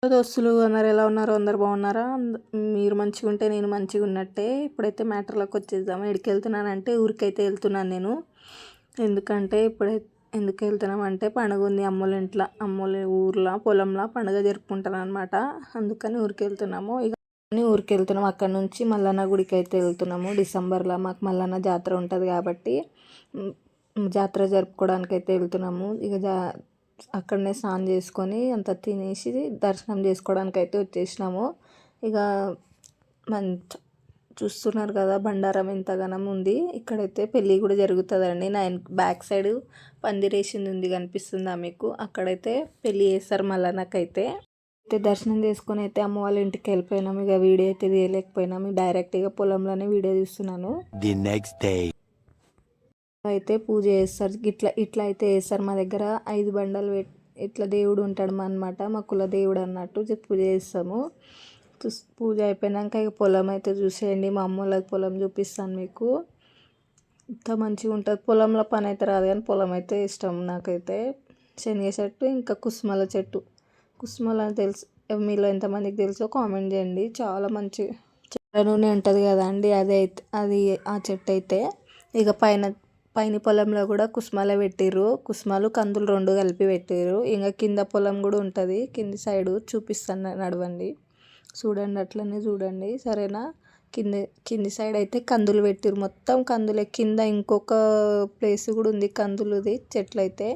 దోస్తులు అందరు ఎలా ఉన్నారు? అందరు బాగున్నారా? మీరు మంచిగా ఉంటే నేను మంచిగా ఉన్నట్టే. ఇప్పుడైతే మ్యాటర్లోకి వచ్చేద్దాం. ఎక్కడికి వెళ్తున్నానంటే ఊరికైతే వెళ్తున్నాను నేను. ఎందుకు వెళ్తున్నామంటే పండుగ ఉంది అమ్మోళ్ళ ఇంట్లో, అమ్మోళ్ళ ఊర్లో పొలంలో పండుగ జరుపుకుంటాను అనమాట. అందుకని ఊరికి వెళ్తున్నాము. ఊరికి వెళ్తున్నాము. అక్కడ నుంచి మల్లన్న గుడికి అయితే వెళ్తున్నాము. డిసెంబర్లో మాకు మల్లన్న జాతర ఉంటుంది కాబట్టి జాతర జరుపుకోవడానికి అయితే వెళ్తున్నాము. అక్కడనే స్నానం చేసుకొని అంత తినేసి దర్శనం చేసుకోవడానికి అయితే వచ్చేసినాము. ఇక చూస్తున్నారు కదా బండారం ఎంతగానం ఉంది. ఇక్కడైతే పెళ్ళి కూడా జరుగుతుందండి. బ్యాక్ సైడ్ పందిరేసింది ఉంది, కనిపిస్తుందా మీకు? అక్కడైతే పెళ్ళి చేస్తారు మళ్ళీ నాకైతే. దర్శనం చేసుకొని అయితే అమ్మ వాళ్ళ ఇంటికి వెళ్ళిపోయినాము. ఇక వీడియో అయితే తీయలేకపోయినాము. డైరెక్ట్గా పొలంలోనే వీడియో తీస్తున్నాను. ది నెక్స్ట్ డే అయితే పూజ చేస్తారు. ఇట్లా అయితే చేస్తారు. మా దగ్గర 5 బండలు ఇట్లా దేవుడు ఉంటాడు అనమాట. మా కుల దేవుడు అన్నట్టు పూజ చేస్తాము. పూజ అయిపోయినాక ఇక పొలం అయితే చూసేయండి. మా అమ్మోళ్ళ పొలం చూపిస్తాను మీకు. ఇంత మంచిగా ఉంటుంది. పొలంలో పని అయితే రాదు కానీ పొలం అయితే ఇష్టం నాకైతే. శనగ చెట్టు, ఇంకా కుసుమల చెట్టు. కుసుమల తెలుసు, మీలో ఎంతమందికి తెలుసో కామెంట్ చేయండి. చాలా మంచి చెట్ల నూనె ఉంటుంది కదా అండి, అది ఆ చెట్టు అయితే. ఇక పైన పొలంలో కూడా కుసుమాలే పెట్టిర్రు. కుసుమాలు కందులు 2 కలిపి పెట్టిర్రు. ఇంకా కింద పొలం కూడా ఉంటుంది. కింది సైడు చూపిస్తాను, నడవండి, చూడండి, అట్లనే చూడండి సరేనా. కింది సైడ్ అయితే కందులు పెట్టిర్రు. మొత్తం కందులే. కింద ఇంకొక ప్లేస్ కూడా ఉంది కందులుది చెట్లు అయితే.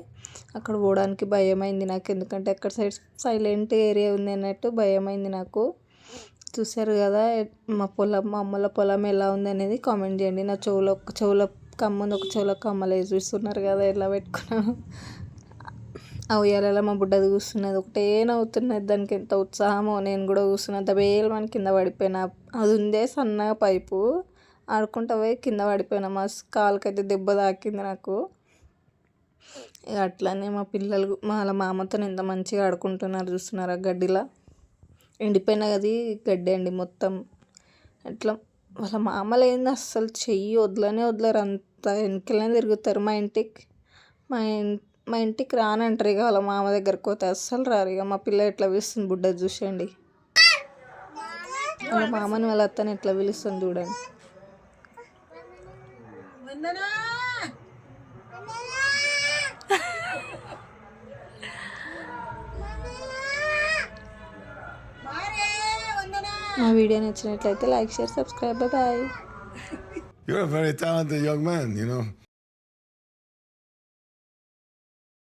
అక్కడ పోవడానికి భయమైంది నాకు, ఎందుకంటే అక్కడ సైడ్ సైలెంట్ ఏరియా ఉంది అన్నట్టు భయమైంది నాకు. చూసారు కదా మా అమ్మల పొలం ఎలా ఉంది అనేది కామెంట్ చేయండి. నా చెవులో కమ్ముంది, ఒక చెవులో కమ్మలు చూస్తున్నారు కదా ఎలా పెట్టుకున్నాను. ఆ ఉయ్యాలలో మా బుడ్డది కూస్తున్నది, ఒకటే నవ్వుతున్నది. దానికి ఎంత ఉత్సాహమో. నేను కూడా కూస్తున్నది. బేలు మన కింద పడిపోయినా. అది ఉందే సన్నగా పైపు, ఆడుకుంటా పోయి కింద పడిపోయినా. మా కాలుకైతే దెబ్బ తాకింది నాకు. ఇక అట్లనే మా పిల్లలు వాళ్ళ మామతో ఎంత మంచిగా ఆడుకుంటున్నారు చూస్తున్నారు. ఆ గడ్డిలా ఎండిపోయిన అది గడ్డి అండి మొత్తం. అట్లా వాళ్ళ మామలు ఏంది అస్సలు చెయ్యి వదలరు. అంత వెనకలనే తిరుగుతారు. మా ఇంటికి రానంటారు. ఇక వాళ్ళ మామ దగ్గరకు పోతే అస్సలు రారు. ఇక మా పిల్ల ఎట్లా పిలుస్తుంది బుడ్డది చూసేయండి. వాళ్ళ మామని వాళ్ళ అత్తని ఎట్లా పిలుస్తుంది చూడండి. మా వీడియో నచ్చినట్లయితే like, share, subscribe. Bye. You're a very talented young man, you know.